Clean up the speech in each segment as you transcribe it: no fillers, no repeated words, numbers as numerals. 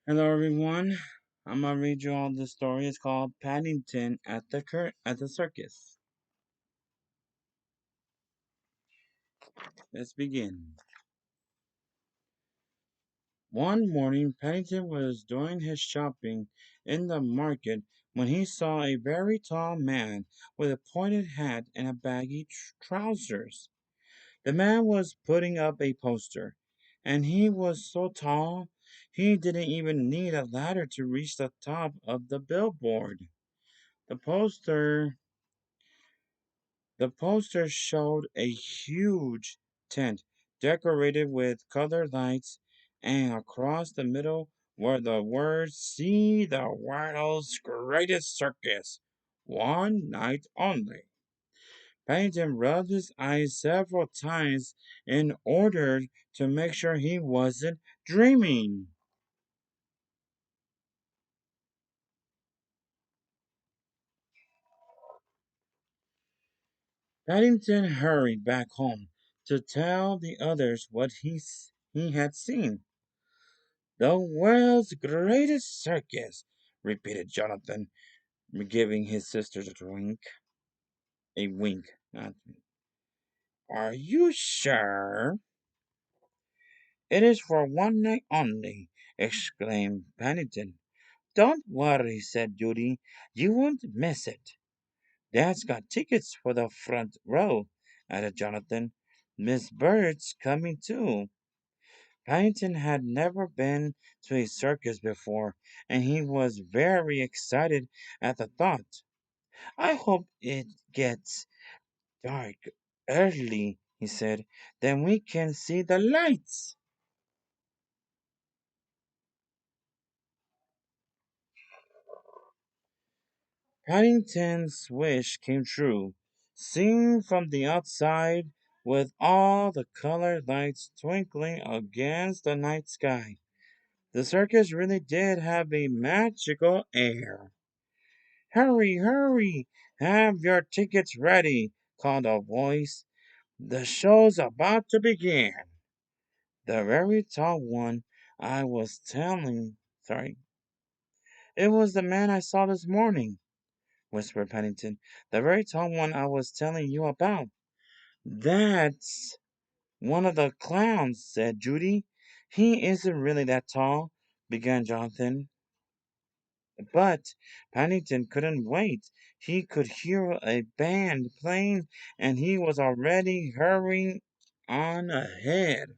Hello, everyone. I'm gonna read you all the story. It's called Paddington at the Circus. Let's begin. One morning, Paddington was doing his shopping in the market when he saw a very tall man with a pointed hat and a baggy trousers. The man was putting up a poster, and he was so tall he didn't even need a ladder to reach the top of the billboard. The poster The poster showed a huge tent decorated with colored lights, and across the middle were the words, "See the world's greatest circus, one night only." Paddington rubbed his eyes several times in order to make sure he wasn't dreaming. Paddington hurried back home to tell the others what he had seen. "The world's greatest circus," repeated Jonathan, giving his sisters a wink. "Are you sure?" "It is for one night only," exclaimed Pennington. "Don't worry," said Judy. "You won't miss it." "Dad's got tickets for the front row," added Jonathan. "Miss Bird's coming too." Paddington had never been to a circus before, and he was very excited at the thought. "I hope it gets dark early," he said. "Then we can see the lights." Paddington's wish came true. Seen from the outside, with all the colored lights twinkling against the night sky, the circus really did have a magical air. "Hurry, hurry! Have your tickets ready!" called a voice. "The show's about to begin." "The very tall one I was telling, sorry, it was the man I saw this morning," whispered Pennington. "The very tall one I was telling you about." "That's one of the clowns," said Judy. "He isn't really that tall," began Jonathan. But Paddington couldn't wait. He could hear a band playing, and he was already hurrying on ahead.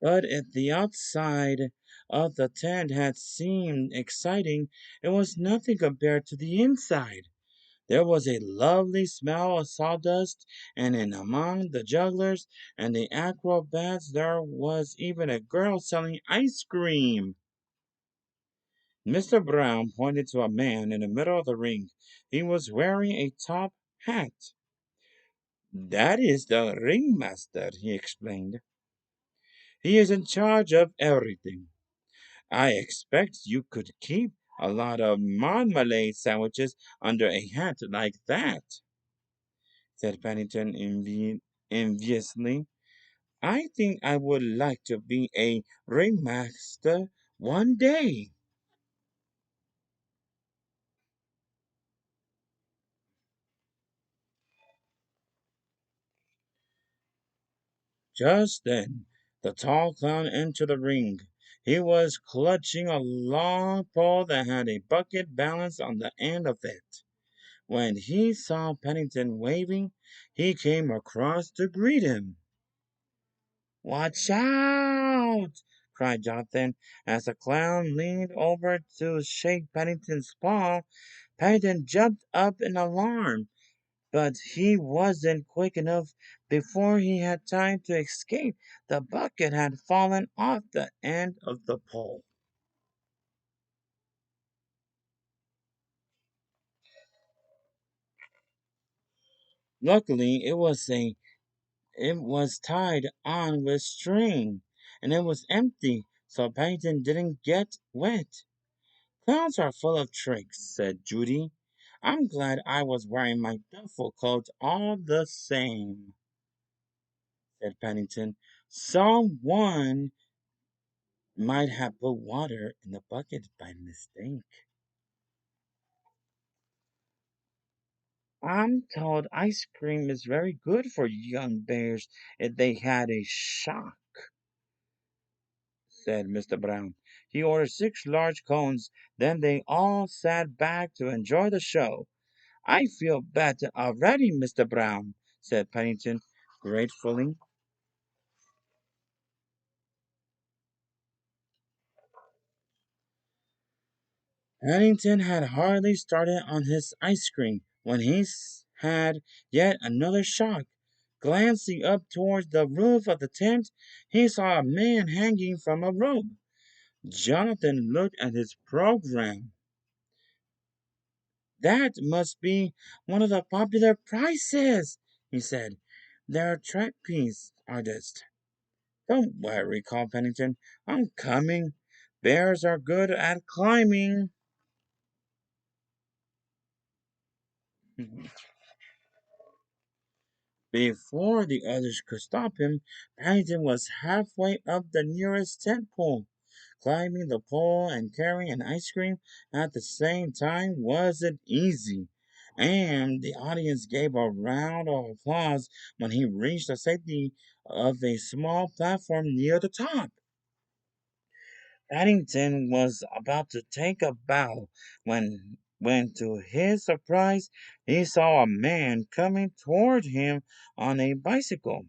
But if the outside of the tent had seemed exciting, it was nothing compared to the inside. There was a lovely smell of sawdust, and in among the jugglers and the acrobats there was even a girl selling ice cream. Mr. Brown pointed to a man in the middle of the ring. He was wearing a top hat. "That is the ringmaster," he explained. "He is in charge of everything. I expect you could keep a lot of marmalade sandwiches under a hat like that," said Pennington enviously. "I think I would like to be a ringmaster one day." Just then the tall clown entered the ring. He was clutching a long pole that had a bucket balanced on the end of it. When he saw Pennington waving, he came across to greet him. "Watch out!" cried Jonathan as the clown leaned over to shake Pennington's paw. Pennington jumped up in alarm, but he wasn't quick enough. Before he had time to escape, the bucket had fallen off the end of the pole. Luckily, it was tied on with string, and it was empty, so Paddington didn't get wet. "Clowns are full of tricks," said Judy. "I'm glad I was wearing my duffel coat all the same." said Pennington. Someone might have put water in the bucket by mistake. I'm told ice cream is very good for young bears if they had a shock, said Mr. Brown. He ordered 6 large cones, then they all sat back to enjoy the show. I feel better already, Mr. Brown, said Pennington gratefully. Pennington had hardly started on his ice cream when had yet another shock. Glancing up towards the roof of the tent, he saw a man hanging from a rope. Jonathan looked at his program. That must be one of the popular prizes, he said. They're trapeze artists. Don't worry, called Pennington. I'm coming. Bears are good at climbing. Before the others could stop him, Paddington was halfway up the nearest tent pole. Climbing the pole and carrying an ice cream at the same time wasn't easy, and the audience gave a round of applause when he reached the safety of a small platform near the top. Paddington was about to take a bow when to his surprise he saw a man coming toward him on a bicycle.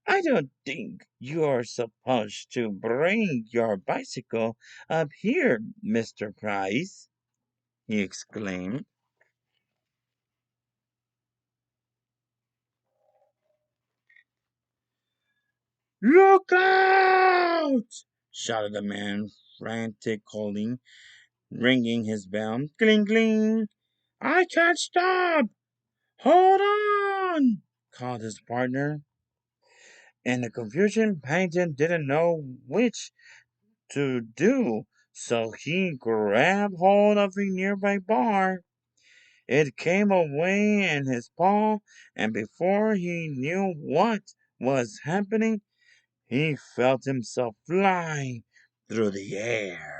I don't think you're supposed to bring your bicycle up here, Mr. Price, he exclaimed. Look out! Shouted the man frantically, ringing his bell. Cling, cling! I can't stop! Hold on! Called his partner. In the confusion, Paddington didn't know which to do, so he grabbed hold of a nearby bar. It came away in his paw, and before he knew what was happening, he felt himself flying through the air.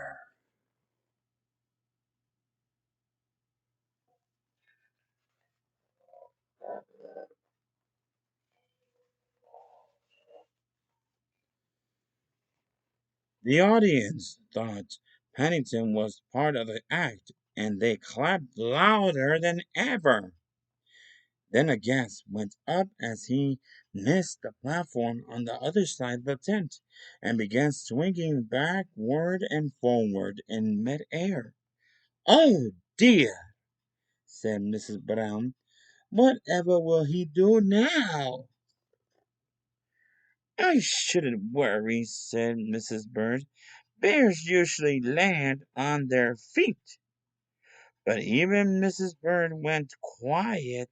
The audience thought Pennington was part of the act, and they clapped louder than ever. Then a gasp went up as he missed the platform on the other side of the tent and began swinging backward and forward in midair. Oh dear, said Mrs. Brown. Whatever will he do now? I shouldn't worry, said Mrs. Bird. Bears usually land on their feet. But even Mrs. Bird went quiet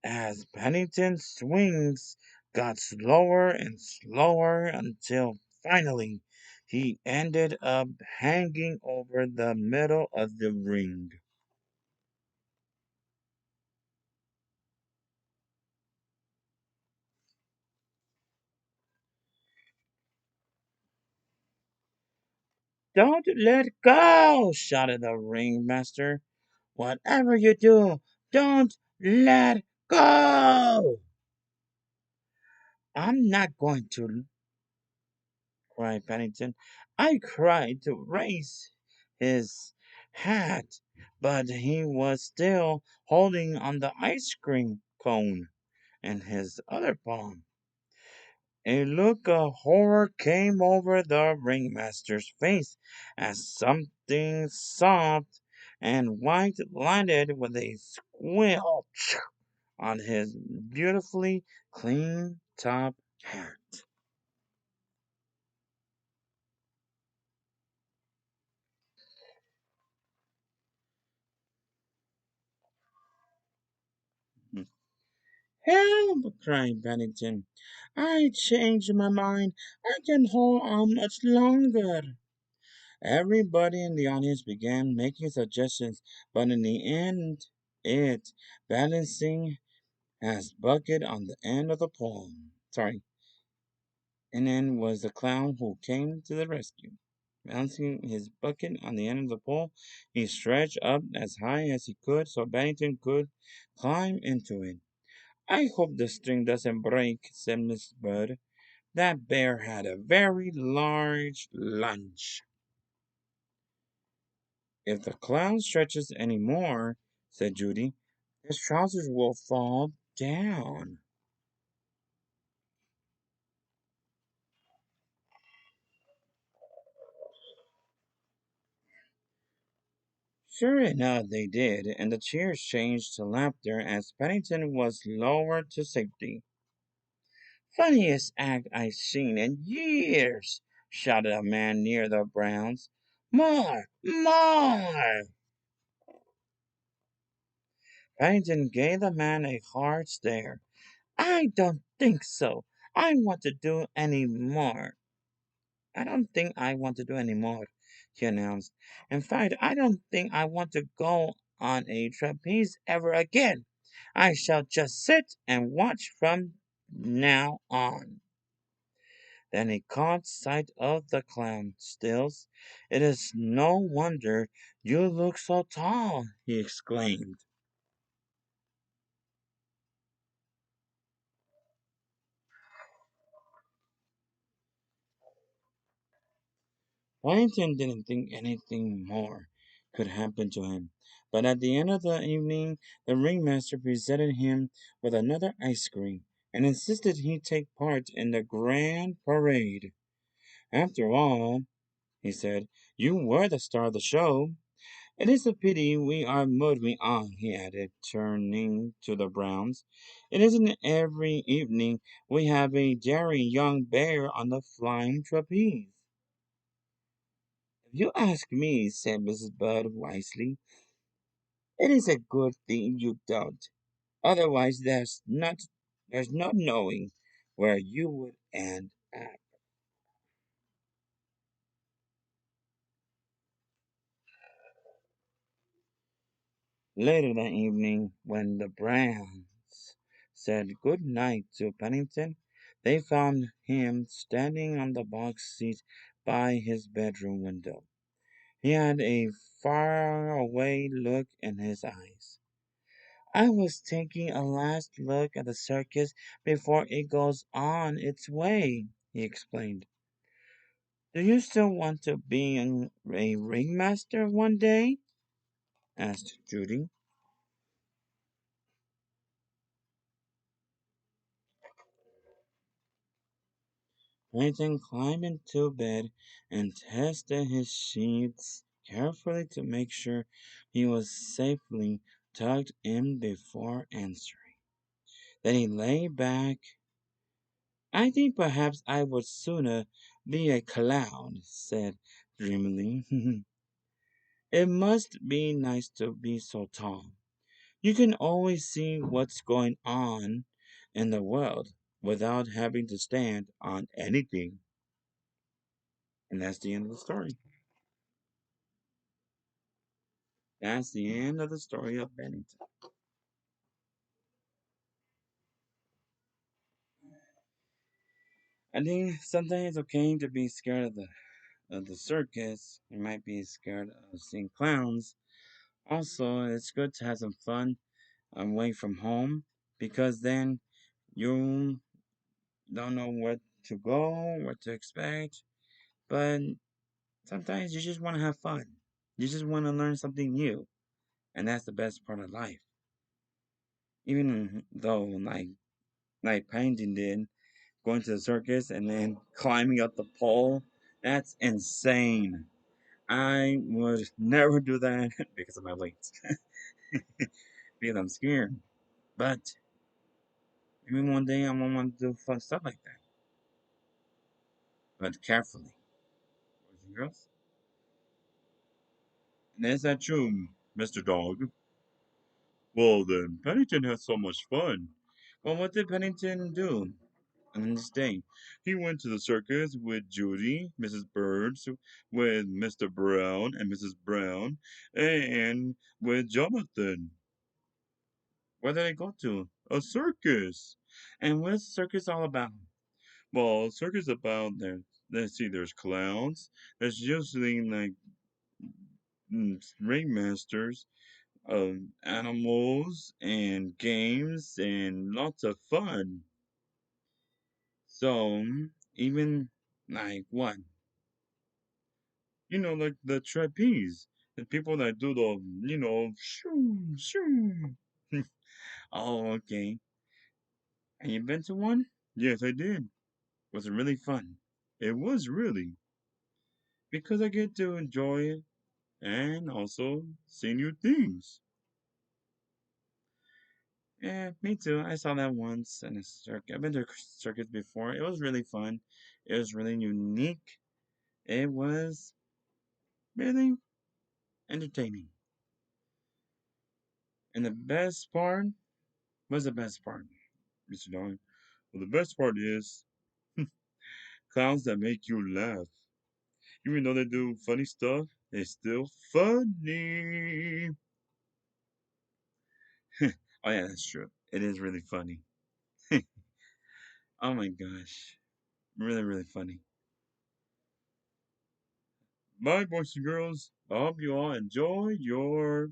as Pennington's swings got slower and slower until finally he ended up hanging over the middle of the ring. Don't let go! Shouted the ringmaster. Whatever you do, don't let go! I'm not going to, cried Pennington. I tried to raise his hat, but he was still holding on the ice cream cone in his other palm. A look of horror came over the ringmaster's face as something soft and white landed with a squelch on his beautifully clean top hat. Help! Cried Paddington. I changed my mind. I can hold on much longer. Everybody in the audience began making suggestions, but in the end, it, balancing his bucket on the end of the pole, Sorry. And then was the clown who came to the rescue. Balancing his bucket on the end of the pole, he stretched up as high as he could so Bennington could climb into it. I hope the string doesn't break, said Miss Bird. That bear had a very large lunch. If the clown stretches any more, said Judy, his trousers will fall down. Sure enough, they did, and the cheers changed to laughter as Pennington was lowered to safety. Funniest act I've seen in years, shouted a man near the Browns. More! More! Pennington gave the man a hard stare. I don't think so. I want to do any more. I don't think I want to do any more, he announced. In fact, I don't think I want to go on a trapeze ever again. I shall just sit and watch from now on. Then he caught sight of the clown. Stills, it is no wonder you look so tall, he exclaimed. Paddington didn't think anything more could happen to him, but at the end of the evening the ringmaster presented him with another ice cream and insisted he take part in the grand parade. After all, he said, you were the star of the show. It is a pity we are moving on, he added, turning to the Browns. It isn't every evening we have a daring young bear on the flying trapeze. If you ask me, said Mrs. Bird wisely, it is a good thing you don't. Otherwise there's no knowing where you would end up. Later that evening, when the Browns said good night to Pennington, they found him standing on the box seat by his bedroom window. He had a faraway look in his eyes. I was taking a last look at the circus before it goes on its way, he explained. Do you still want to be a ringmaster one day? Asked Judy. Nathan climbed into bed and tested his sheets carefully to make sure he was safely tucked in before answering. Then he lay back. I think perhaps I would sooner be a clown, said dreamily. It must be nice to be so tall. You can always see what's going on in the world without having to stand on anything. And that's the end of the story. That's the end of the story of Bennington. I think sometimes it's okay to be scared of the circus. You might be scared of seeing clowns. Also, it's good to have some fun away from home because then you don't know what to go, what to expect. But sometimes you just want to have fun. You just want to learn something new. And that's the best part of life. Even though, like Paddington did, going to the circus and then climbing up the pole, that's insane. I would never do that because of my weight, because I'm scared. But maybe one day I won't want to do fun stuff like that, but carefully. Boys and girls. And is that true, Mr. Dog? Well, then, Pennington had so much fun. Well, what did Pennington do on this day? He went to the circus with Judy, Mrs. Bird, with Mr. Brown and Mrs. Brown, and with Jonathan. Where did they go to? A circus. And what's circus all about? Well, circus about there. Let's see. There's clowns. There's usually like ringmasters, animals, and games, and lots of fun. So even like what? Like the trapeze. The people that do the, shoo, shoo. Oh, okay. And you been to one? Yes, I did. Was it really fun? It was really because I get to enjoy it and also see new things. Yeah, me too. I saw that once in a circus. I've been to a circus before. It was really fun. It was really unique. It was really entertaining. And the best part was the best part, Mr. Don. Well, the best part is clowns that make you laugh. Even though they do funny stuff, they're still funny. Oh yeah, that's true. It is really funny. Oh my gosh. Really, really funny. Bye, boys and girls. I hope you all enjoy your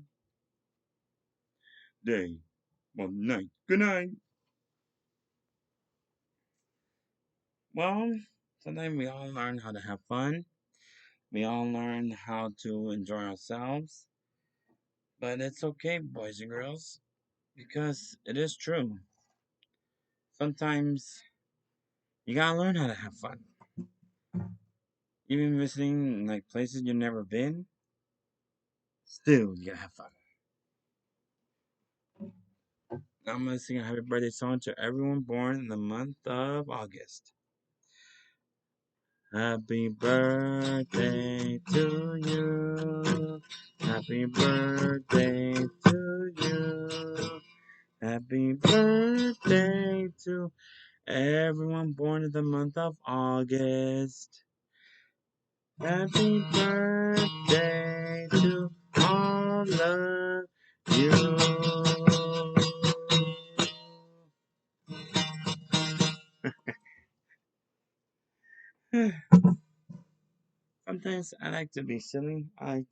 day. Well, night. Good night. Well, sometimes we all learn how to have fun. We all learn how to enjoy ourselves. But it's okay, boys and girls, because it is true. Sometimes you gotta learn how to have fun. Even visiting like places you've never been, still you gotta have fun. I'm gonna sing a happy birthday song to everyone born in the month of August. Happy birthday to you. Happy birthday to you. Happy birthday to everyone born in the month of August. Happy birthday to all of you. Sometimes I like to be silly. I like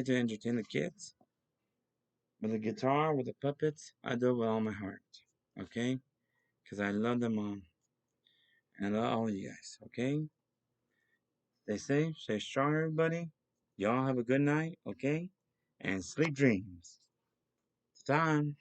to entertain the kids with the guitar, with the puppets. I do it with all my heart. Okay? Because I love them all. And I love all you guys. Okay? Stay safe, stay strong, everybody. Y'all have a good night. Okay? And sleep dreams. It's time.